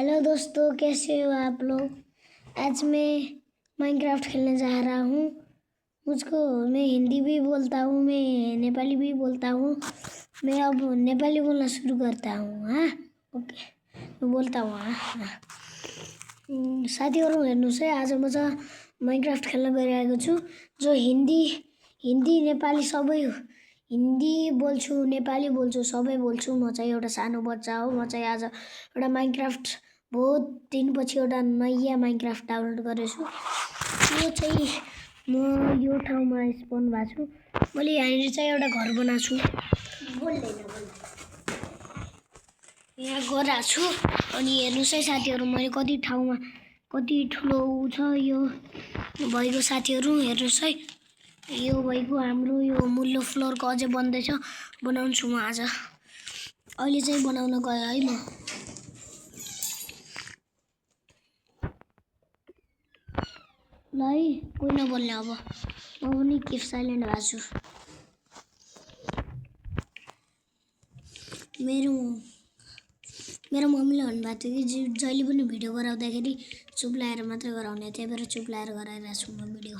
Hello दोस्तों, कैसे हो आप लोग। आज मैं माइनक्राफ्ट खेलने जा रहा हूँ। मैं हिंदी भी बोलता हूँ, मैं नेपाली भी बोलता हूँ। मैं अब नेपाली बोलना शुरू करता हूँ। हाँ ओके, मैं बोलता हूँ। हाँ साथीहरू हेर्नुहोस् है, आज म चाहिँ माइनक्राफ्ट खेल्न गइरहेको छु। जो हिन्दी नेपाली सबै हिन्दी बोल्छु, नेपाली बोल्छु, सबै बोल्छु। म चाहिँ एउटा सानो बच्चा हो। म चाहिँ आज एउटा माइनक्राफ्ट बहुत दिनपछि एउटा नयाँ माइनक्राफ्ट डाउनलोड गरेछु। यो चाहिँ म यो ठाउँमा स्पोन भएको छु। मैले यहाँनिर चाहिँ एउटा घर बनाएको छु। यहाँ गइरहेको छु। अनि हेर्नुहोस् है साथीहरू, मैले कति ठुलो छ यो भएको। साथीहरू हेर्नुहोस् है, यो भएको हाम्रो यो मुल्लो फ्लोरको अझै बन्दैछ। बनाउँछु म आज, अहिले चाहिँ बनाउन गएँ है म। ल है, कोही नबोल्ने अब। म पनि किप साइलेन्ट भएको छु। मेरो मम्मीले भन्नुभएको थियो कि जहिले पनि भिडियो गराउँदाखेरि चुप लाएर मात्रै गराउने, त्यही भएर चुप लाएर गराइरहेको छु म भिडियो।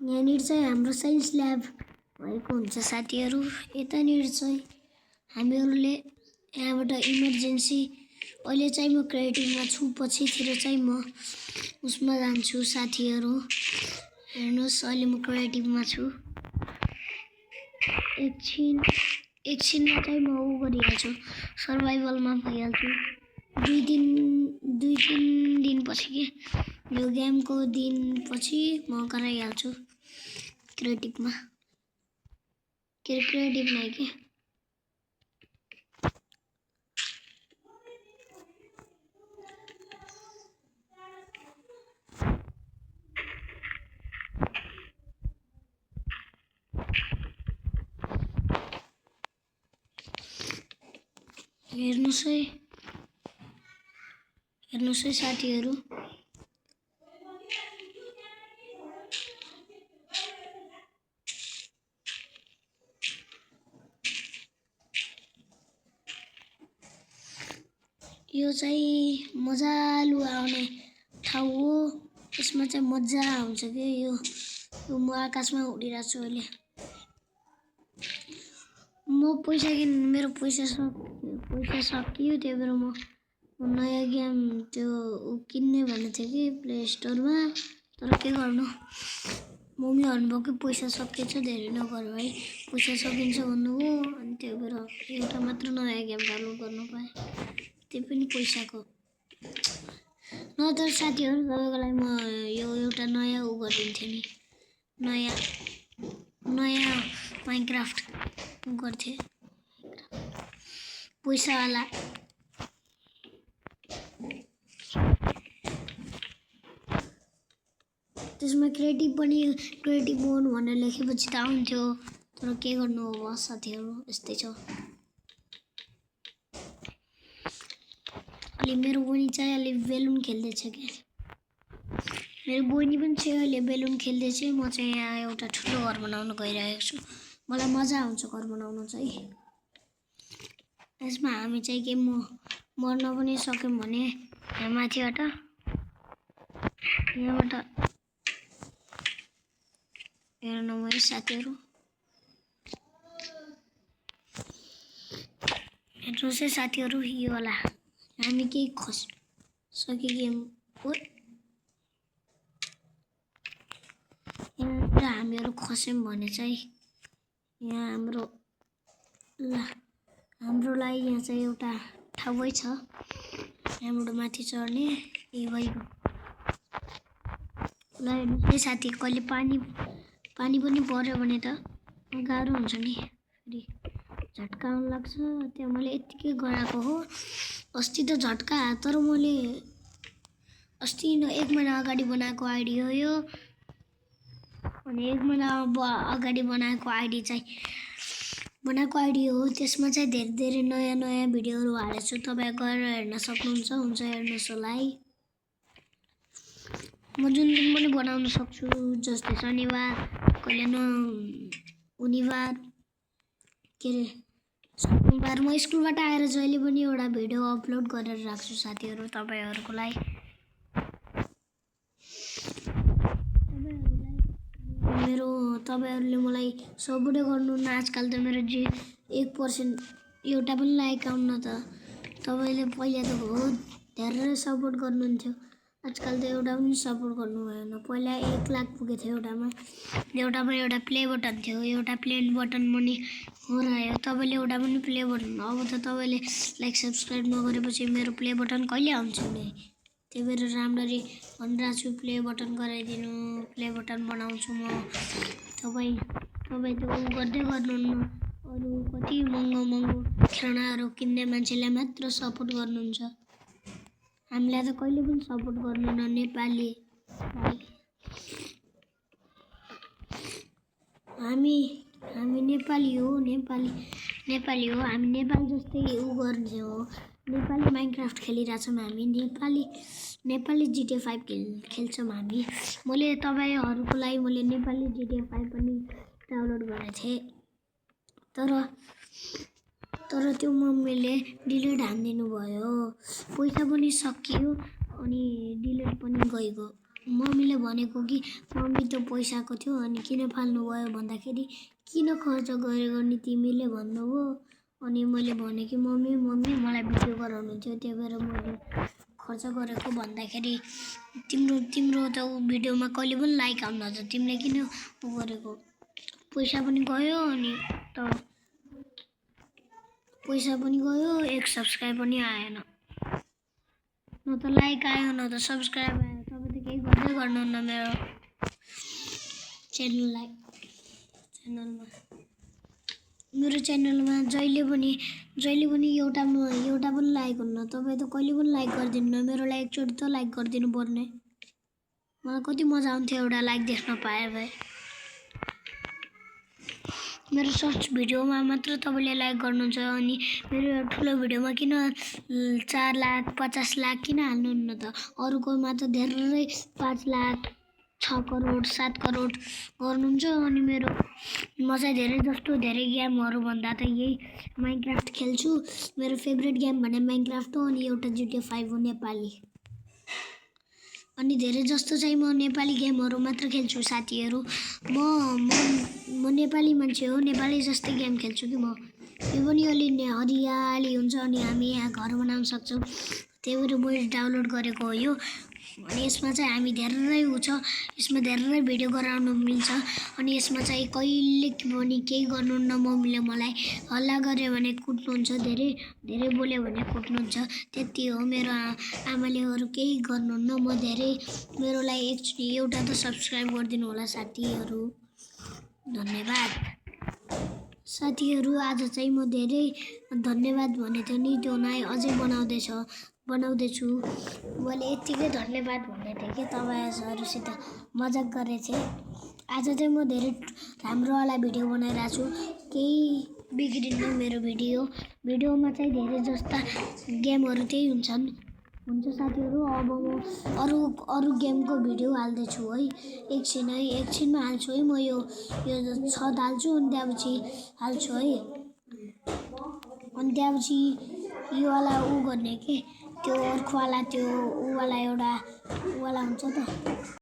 यहाँनिर चाहिँ हाम्रो साइन्स ल्याब भएको हुन्छ साथीहरू। यतानिर चाहिँ हामीहरूले यहाँबाट इमर्जेन्सी, अहिले चाहिँ म क्रिएटिभमा छु, पछितिर चाहिँ म उसमा जान्छु साथीहरू। हेर्नुहोस्, अहिले म क्रिएटिभमा छु। एकछिनमा चाहिँ म ऊ गरिहाल्छु, सर्भाइभलमा भइहाल्छु। दुई तिन दिनपछि के यो गेमको दिनपछि म गराइहाल्छु क्रिएटिभमा। क्रिएटिभ नै के हेर्नुहोस् है साथीहरू, यो चाहिँ मजालु आउने ठाउँ हो। यसमा चाहिँ मजा आउँछ के। यो म आकाशमा उडिरहेको छु अहिले। मेरो पैसा सकियो, त्यही भएर म नयाँ गेम त्यो किन्ने भन्ने थियो कि प्ले स्टोरमा। तर के गर्नु, मम्मीले भन्नुभयो कि पैसा सकिएछ, धेरै नगरौँ है, पैसा सकिन्छ भन्नुभयो। अनि त्यही भएर एउटा मात्र नयाँ गेम डाउनलोड गर्नु पाएँ, त्यही पनि पैसाको। नत्र साथीहरू तपाईँको लागि म यो एउटा नयाँ ऊ गरिदिन्थेँ नि, नयाँ माइनक्राफ्ट गर्थेँ पैसावाला। त्यसमा क्रिएटिभ मोड भनेर लेखेपछि त आउँथ्यो, तर के गर्नु अब साथीहरू, यस्तै छ। अहिले मेरो बहिनी चाहिँ अहिले बेलुन खेल्दैछ कि, मेरो बहिनी पनि छ अहिले बेलुन खेल्दैछ। म चाहिँ यहाँ एउटा ठुलो घर बनाउन गइरहेको छु। मलाई मजा आउँछ घर बनाउन चाहिँ। यसमा हामी चाहिँ के मर्न पनि सक्यौँ भने यहाँ माथिबाट हेर्नु भयो साथीहरू, हेर्नुहोस् है साथीहरू, यो होला हामी केही खसिसके गेम हो। यहाँ हामीहरू खस्यौँ भने चाहिँ यहाँ हाम्रो लागि यहाँ चाहिँ एउटा ठाउँै छ, यहाँबाट माथि चढ्ने। यो भइगयो ल। हेर्नुहोस् है साथी, कहिले पानी पनि पर्यो भने त गाह्रो हुन्छ नि, फेरि झट्का आउनु लाग्छ। त्यो मैले यत्तिकै गराएको हो। अस्ति त झट्का आयो, तर मैले अस्ति 1 महिना अगाडि बनाएको आइडी हो यो। अनि 1 महिना अगाडि बनाएको आइडी हो। त्यसमा चाहिँ धेरै नयाँ भिडियोहरू हालेको छु। तपाईँ गएर हेर्न सक्नुहुन्छ। हुन्छ हेर्नुहोस् होला है। म जुन दिन पनि बनाउन सक्छु, जस्तै शनिबार, कहिले शनिबार के अरे सोमबार। म स्कुलबाट आएर जहिले पनि एउटा भिडियो अपलोड गरेर राख्छु साथीहरू तपाईँहरूको लागि। तपाईँहरूले मलाई सपोर्टै गर्नुहुन्न। आजकल त मेरो 1% एउटा पनि लाइक आउन त तपाईँले पहिला त बहुत धेरै सपोर्ट गर्नुहुन्थ्यो। आजकल त एउटा पनि सपोर्ट गर्नु भएन। पहिला 1 लाख पुगेको थियो एउटामा एउटा प्ले बटन थियो। एउटा प्ले बटन पनि हरायो। तपाईँले एउटा पनि प्ले बटन, अब त तपाईँले लाइक सब्सक्राइब नगरेपछि मेरो प्ले बटन कहिले आउँछ नि? त्यही भएर राम्ररी भनिरहेको छु, प्ले बटन गराइदिनु। प्ले बटन बनाउँछु म। तपाईँ त गर्दै गर्नुहुन्न। अरू कति महँगो खेलनाहरू किन्ने मान्छेलाई मात्र सपोर्ट गर्नुहुन्छ। हामीलाई त कहिले पनि सपोर्ट गर्नुहुन्न। नेपाली हामी नेपाली हो। हामी नेपाल जस्तै गर्ने हो। नेपाली माइनक्राफ्ट खेलिरहेछौँ हामी। नेपाली GTA 5 खेल्छौँ हामी। मैले तपाईँहरूको लागि नेपाली GTA 5 पनि डाउनलोड गरेको थिएँ। तर त्यो मम्मीले डिलिट हानिदिनु भयो। पैसा पनि सकियो अनि डिलिट पनि गइगयो। मम्मीले भनेको कि मम्मी त्यो पैसाको थियो अनि किन फाल्नुभयो भन्दाखेरि किन खर्च गरेको नि तिमीले भन्नुभयो। अनि मैले भने कि मम्मी मलाई भिडियो गराउनु थियो, त्यही भएर मैले खर्च गरेको भन्दाखेरि तिम्रो त भिडियोमा कहिले पनि लाइक आउन त तिमीले किन गरेको? पैसा पनि गयो अनि त पैसा पनि गयो, 1 सब्सक्राइब पनि आएन। न त लाइक आयो न त सब्सक्राइब आयो। तपाईँ त केही गर्दै गर्नुहुन्न मेरो मेरो च्यानलमा जहिले पनि एउटा पनि लाइक हुन्न। तपाईँ त कहिले पनि लाइक गरिदिनुहुन्न। मेरो लागि एकचोटि त लाइक गरिदिनु पर्ने। मलाई कति मजा आउँथ्यो एउटा लाइक देख्न पाए भए। मेरो सर्च भिडियोमा मात्र तपाईँले लाइक गर्नुहुन्छ अनि मेरो ठुलो भिडियोमा किन 4 लाख 50 लाख किन हाल्नुहुन्न त? अरूकोमा त धेरै 5 लाख 6 करोड 7 करोड गर्नुहुन्छ। अनि म चाहिँ धेरै गेमहरू भन्दा त यही माइनक्राफ्ट खेल्छु। मेरो फेभरेट गेम भने माइनक्राफ्ट हो अनि एउटा GTA 5 हो नेपाली। अनि धेरै जस्तो चाहिँ म नेपाली गेमहरू मात्र खेल्छु साथीहरू। म नेपाली मान्छे हो। नेपाली जस्तै गेम खेल्छु कि म। यो पनि अलि हरियाली हुन्छ अनि हामी यहाँ घर बनाउन सक्छौँ। त्यही भएर मैले डाउनलोड गरेको हो यो। अनि यसमा चाहिँ हामी यसमा धेरै भिडियो गराउन मिल्छ। अनि यसमा चाहिँ कहिले पनि केही गर्नुहुन्न। मम्मीले मलाई हल्ला गरे भने कुट्नुहुन्छ, धेरै बोल्यो भने कुट्नुहुन्छ। त्यति हो। मेरो आमाले अरू केही गर्नुहुन्न। मेरो लागि एकचोटि एउटा त सब्सक्राइब गरिदिनु होला साथीहरू। धन्यवाद साथीहरू। आज चाहिँ म धेरै धन्यवाद भनेको थियो नि, त्यो नै अझै बनाउँदैछु। मैले यतिकै धन्यवाद भन्ने थिएँ कि तपाईँहरूसित मजाक गरेको थिएँ। आज चाहिँ म धेरै राम्रोवाला भिडियो बनाइरहेको छु। केही बिग्रिन्न मेरो भिडियोमा चाहिँ धेरै जस्ता गेमहरू त्यही हुन्छ साथीहरू। अब म अरू गेमको भिडियो हाल्दैछु है। एकछिनमा हाल्छु है। म यो छत हाल्छु अनि त्यहाँपछि हाल्छु है। अनि त्यहाँपछि योवाला गर्ने के त्यो अर्कोवाला त्यो ऊवाला एउटा ऊवाला हुन्छ त।